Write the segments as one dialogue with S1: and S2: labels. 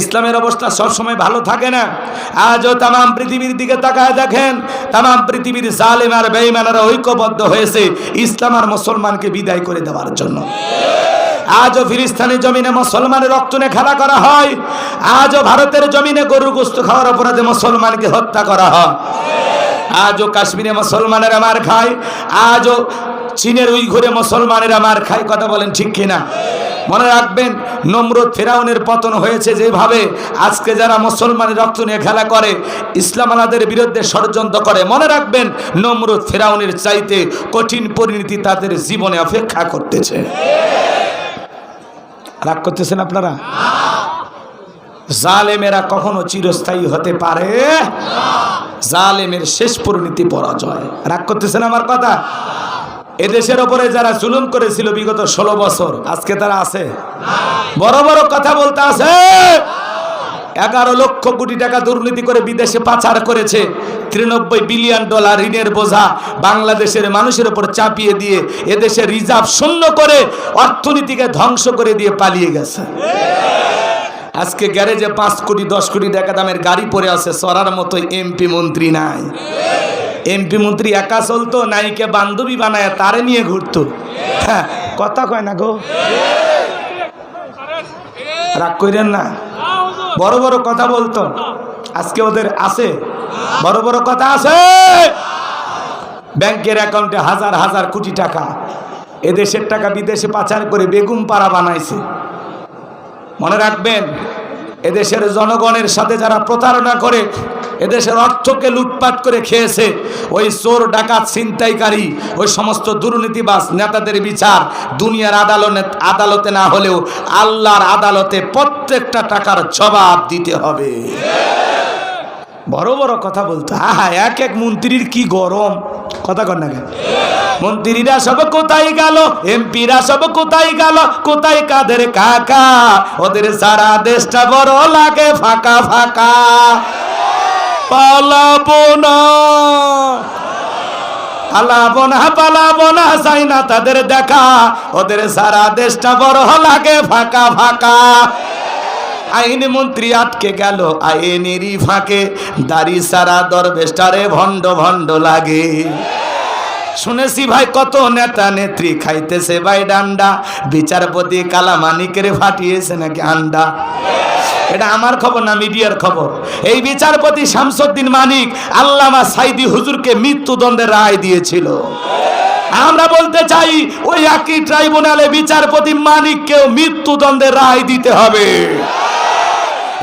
S1: ইসলামের অবস্থা সবসময় ভালো থাকে না। আজও তামাম পৃথিবীর দিকে তাকায় দেখেন, তামাম পৃথিবীর জালেম আর বেঈমানেরা ঐক্যবদ্ধ হয়েছে ইসলাম আর মুসলমানকে বিদায় করে দেওয়ার জন্য। আজও ফিলিস্তিনের জমিনে মুসলমানের রক্ত নিয়ে খেলা করা হয়, আজও ভারতের জমিনে গরুর গোশত খাওয়ার অপরাধে মুসলমানকে হত্যা করা হয়, আজও কাশ্মীরে মুসলমানেরা মার খায়, আজও চীনের উইঘুরে মুসলমানেরা মার খায়। কথা বলেন ঠিক কিনা? মনে রাখবেন, নমরুদ ফিরাউনের পতন হয়েছে যেভাবে, আজকে যারা মুসলমানের রক্ত নিয়ে খেলা করে, ইসলাম আলাদের বিরুদ্ধে ষড়যন্ত্র করে, মনে রাখবেন নমরুদ ফিরাউনের চাইতে কঠিন পরিণতি তাদের জীবনে অপেক্ষা করতেছে। রাগ করতেছেন আপনারা? জালেমেরা কখনো চিরস্থায়ী হতে পারে না। জালেমের শেষ পরিণতি পরাজয়। রাগ করতেছেন আমার কথা? এদেশের ওপরে যারা জুলুম করেছিল বিগত 16 বছর, আজকে তারা আছে? বড় বড় কথা বলতে আছে। 11 লক্ষ কোটি টাকা দুর্নীতি করে বিদেশে পাচার করেছে, 93 বিলিয়ন ডলার ঋণের বোঝা বাংলাদেশের মানুষের উপর চাপিয়ে দিয়ে এদেশে রিজার্ভ শূন্য করে অর্থনীতিকে ধ্বংস করে দিয়ে পালিয়ে গেছে। আজকে গ্যারেজে 5 কোটি 10 কোটি টাকা দামের গাড়ি পড়ে আছে, সরার মতো এমপি মন্ত্রী নাই। এমপি মন্ত্রী একা চলতো, নাইকে বান্ধবী বানায় তারে নিয়ে ঘুরতো। হ্যাঁ, কথা কয় না গো, রাগ করেন না। বড় বড় কথা বলতো, আজকে ওদের আছে? বড় বড় কথা আছে। ব্যাংকের অ্যাকাউন্টে হাজার হাজার কোটি টাকা, এদেশের টাকা বিদেশে পাচার করে বেগুম পাড়া বানাইছে। মনে রাখবেন, এদেশের জনগণের সাথে যারা প্রতারণা করে এদেশের অর্থকে লুটপাট করে খেয়েছে, ওই চোর ডাকাত ছিনতাইকারী ওই সমস্ত দুর্নীতিবাজ নেতাদের বিচার দুনিয়ার আদালতে না হলেও আল্লাহর আদালতে প্রত্যেকটা টাকার জবাব দিতে হবে। বড় বড় কথা বলতো। হ্যাঁ, এক এক মন্ত্রীর কি গরম, কথা কর না কেন? মন্ত্রীরা সব কোথায় গেল, এমপিরা সব কোথায় গেল, কোথায় কাদের কাকা, ওদের সারা দেশটা বড় লাগে ফাঁকা ফাঁকা। পালাবো না পালাবো না পালাবো না, চাই না তাদের দেখা, ওদের সারা দেশটা বড় লাগে ফাঁকা ফাঁকা। আইন মন্ত্রী আটকে গেল আইনেরই ফাঁকে, দাড়ি সারা দরবেশটারে ভণ্ড ভণ্ড লাগে। শুনেছি ভাই কত নেতা নেত্রী খাইতেছে ভাই ডান্ডা, বিচারপতি কালামানিকের ফাটিয়েছে নাকি আন্ডা। এটা আমার খবর না, মিডিয়ার খবর। এই বিচারপতি শামসুদ্দিন মানিক আল্লামা সাইদি হুজুরকে মৃত্যুদণ্ডের রায় দিয়েছিল। আমরা বলতে চাই, ওই একই ট্রাইব্যুনালে বিচারপতি মানিককেও মৃত্যুদণ্ডের রায় দিতে হবে।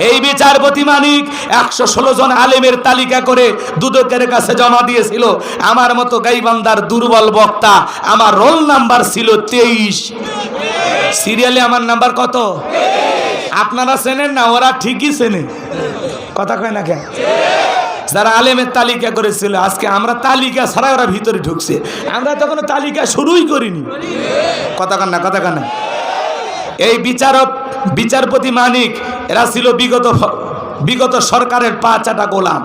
S1: এই বিচারপতি মানিক 116 জন আলেমের তালিকা করে দুদকের কাছে জমা দিয়েছিল। আমার মতো গাইবান্দার দুর্বল বক্তা, আমার রোল নাম্বার ছিল 23, সিরিয়ালে আমার নাম্বার কত? আপনারা চেনেন না, ওরা ঠিকই চেনে। কথা কয় না কেন? যারা আলেমের তালিকা করেছিল, আজকে আমরা তালিকা ছাড়া ওরা ভিতরে ঢুকছে, আমরা তখন তালিকা শুরুই করিনি। কথা কন না, কথা কন না। এই বিচারপতি মানিক এরা ছিল বিগত সরকারের 5 গোলাম।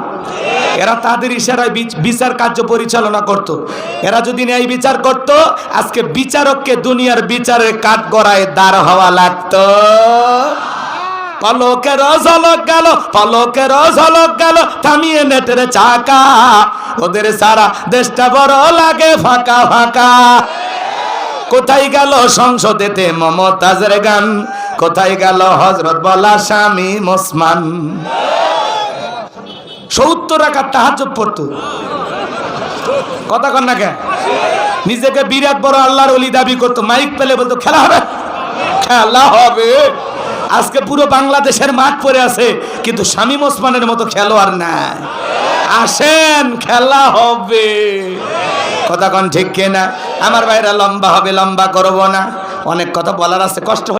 S1: এরা তাদের ইশারায় বিচার কার্য পরিচালনা করত। এরা যদি ন্যায় বিচার করত, আজকে বিচারককে দুনিয়ার বিচারের কাঠগড়ায় দাঁড় হওয়া লাগতো। পলকের ঝলক গেল, পলকের ঝলক গেল, থামিয়ে নেটের চাকা, ওদের সারা দেশটা বড় লাগে ফাঁকা ফাঁকা। কোথায় গেল সংসদেতে মমতাজের গান, কোথায় গেল হযরত বলা স্বামী ওসমান। 70 রাকাত তাহাজ্জুদ পড়তো। কথা কন না কেন? নিজেকে বিরাট বড় আল্লাহর ওলি দাবি করতো, মাইক পেলে বলতো খেলা হবে, খেলা হবে। আজকে পুরো বাংলাদেশের মাঠ পড়ে আছে, কিন্তু শামীম ওসমানের মতো খেলোয়াড় নাই। আসেন, খেলা হবে। কথা কন ঠিক কিনা? আমার ভাইরা, লম্বা হবে, লম্বা করবো না, অনেক কথা বলার আছে, কষ্ট